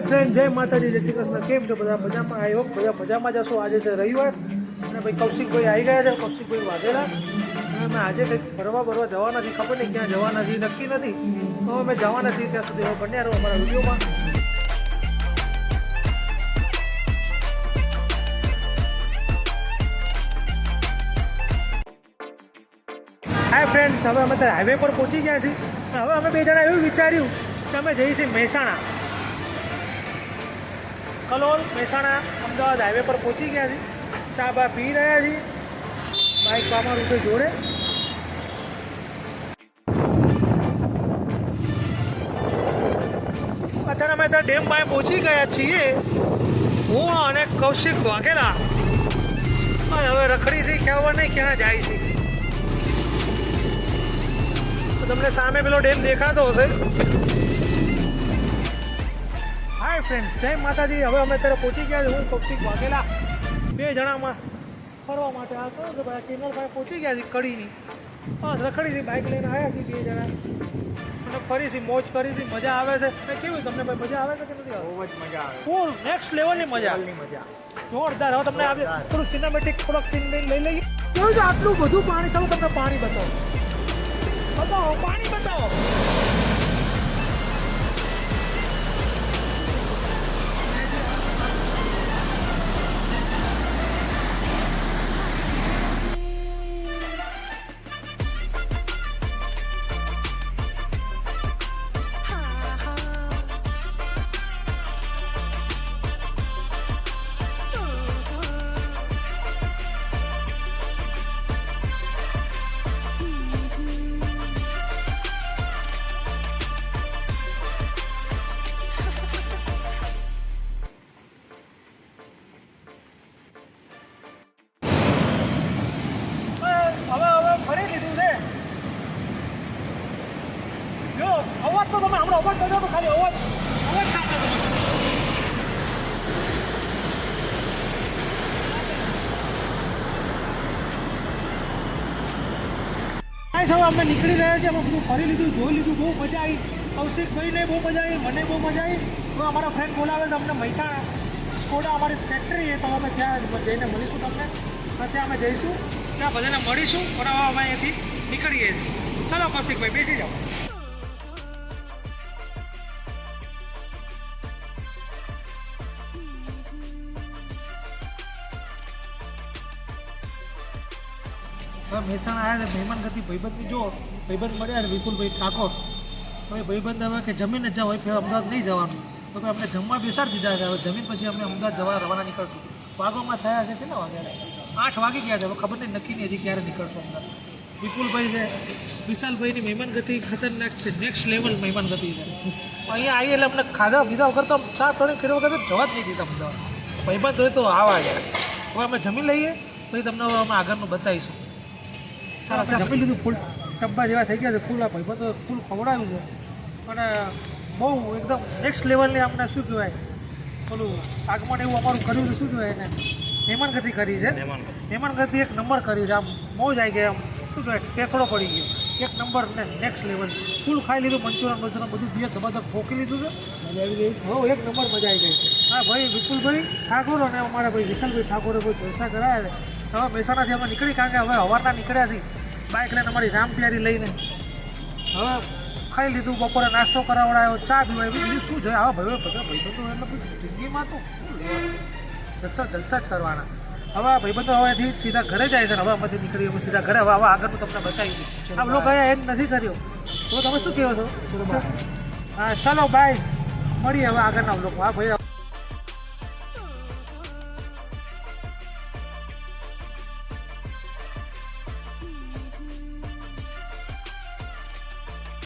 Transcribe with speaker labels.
Speaker 1: Friend જય માતાજી, જય શ્રી કૃષ્ણ. કેમ છો બધા? મજામાં? આઈ હોપ બધા મજામાં જશો. આજે છે રવિવાર અને ભાઈ કૌશિકભાઈ આવી ગયા છે, કૌશિકભાઈ વાઘેલા. અને અમે આજે કંઈક ફરવા જવાના છીએ, ખબર નહીં ક્યાં જવાના છીએ, નક્કી નથી. તો અમે જવાના છીએ, ત્યાં સુધી હવે બન્યા રહો અમારા વિડીયોમાં. હાય ફ્રેન્ડ્સ, હવે અમે તો હાઈવે પર પહોંચી ગયા છીએ. હવે અમે બે જણા એવું વિચાર્યું કે અમે જઈએ છીએ મહેસાણા, કલોલ, મહેસાણા, અમદાવાદ હાઈવે પર પહોંચી ગયા છીએ. ચા બા પી રહ્યા છીએ, બાઇક અમારું કોઈ જોડે. અત્યારે અમે ત્યાં ડેમ પાસે પહોંચી ગયા છીએ, હું અને કૌશિક વાઘેલા. હવે રખડી છે, ખબર નહીં ક્યાં જાય છે. તમને સામે પેલો ડેમ દેખાતો હશે. હાય ફ્રેન્ડ, જય માતાજી. હવે અમે અત્યારે પહોંચી ગયા છે, હું કૌશિક વાઘેલા બે જણામાં ફરવા માટે આવતો કે ભાઈ કેનલ પાસે પહોંચી ગયા છે કડીની. બસ રખડીથી બાઇક લઈને આવ્યા છીએ બે જણા અને ફરીથી મોજ કરીશી. મજા આવે છે. અને કેવું તમને ભાઈ મજા આવે છે કે નથી?
Speaker 2: બહુ જ મજા આવે,
Speaker 1: ફૂલ નેક્સ્ટ લેવલની મજા, જોરદાર. હવે તમને થોડું સિનેમેટિક થોડોક સીન લઈ લઈએ. કેવું છે આટલું બધું પાણી? ચાલો તમને પાણી બતાવો, પાણી બતાવો. ફરી લીધું છે. જો અવાજ તો તમે હમણાં અવાજ કરજો તો ખાલી અવાજ સાંભળો તમે. હવે અમે નીકળી રહ્યા છીએ. અમે બધું ફરી લીધું, જોઈ લીધું, બહુ મજા આવી. કૌશિકભાઈને બહુ મજા આવી, મને બહુ મજા આવી. હવે અમારા ફ્રેન્ડ બોલાવે છે અમને મહેસાણા, સ્કોડા અમારી ફેક્ટરી છે, તો અમે ત્યાં જઈને મળીશું તમને. ત્યાં અમે જઈશું, ત્યાં બધાને મળીશું. પણ હવે અમે અહીંયાથી નીકળીએ છીએ. ચાલો કૌશિકભાઈ, બેસી જાઓ. મહેસાણા આવ્યા છે, મહેમાન ગતિ ભાઈબંધની જો ભાઈબંધ મળ્યા છે વિપુલભાઈ ઠાકોર. હવે ભાઈબંધ હવે કે જમીને જ હોય, ફેર અમદાવાદ નહીં જવાનું, તો કે અમને જમવા બેસાડી દીધા છે. હવે જમીન પછી અમે અમદાવાદ જવા રવાના નીકળશું. વાગોમાં થયા છે કેટલા વાગ્યા? 8 વાગી ગયા છે. હવે ખબર નહીં, નક્કી નહીં હજી ક્યારે નીકળશું અમદાવાદ. વિપુલભાઈ છે, વિશાલભાઈની મહેમાન ગતિ ખતરનાક છે, નેક્સ્ટ લેવલ મહેમાન ગતિ છે. અહીંયા આવીએ એટલે અમને ખાધા પીધા વગર તો ચા પાણી ફેરવા વગર જવા જ નહીં દીધા અમદાવાદ. ભાઈબંધ હોય તો આવા ગયા. હવે અમે જમી લઈએ, પછી તમને હવે અમે આગળનું બતાવીશું. ચાલો, જમી લીધું, ફૂલ ટબ્બા જેવા થઈ ગયા છે. ફૂલ આ ભાઈબંધો ફૂલ ખવડાવ્યું છે. અને બહુ એકદમ નેક્સ્ટ લેવલની આપણે શું કહેવાય, પેલું આગમન એવું અમારું કર્યું છે. શું કહેવાય એને? મહેમાનગતિ કરી છે. મહેમાનગતિ એક નંબર કરી છે. આમ મોજ આવી ગઈ, આમ શું કહેવાય, પેસડો પડી ગયો એક નંબર ને નેક્સ્ટ લેવલ. ફૂલ ખાઈ લીધું, મંચુરિયન બધું દિયે ધબાધબ ઠોકી લીધું છે. મજા આવી ગઈ. હો, એક નંબર મજા આવી ગઈ છે. હા ભાઈ, વિપુલભાઈ ઠાકોર અને અમારા ભાઈ વિશાલભાઈ ઠાકોરે કોઈ જલસા કરાયા છે. હવે મહેસાણાથી અમે નીકળી, કારણ કે હવે સવારના નીકળ્યા છીએ બાઇક લઈને અમારી રામપ્યારી લઈને. હવે ખાઈ લીધું, બપોરે નાસ્તો કરાવડાયો, ચા પીવાય, બીજું શું જોઈએ? આવા ભાઈઓ બધા ભાઈબંધો એટલે જિંદગીમાં તો જલસા જ કરવાના. હવે ભાઈબંધો હવેથી સીધા ઘરે જાય છે. હવે અમેથી નીકળીએ અમે સીધા ઘરે. હવે આગળનું તમને બતાવી દઉં. આ લોકો અહીંયા એન્ડ નથી કર્યો, તો તમે શું કહો છો? હા ચાલો બાય, મળીએ હવે આગળના લોકો. હા ભાઈ.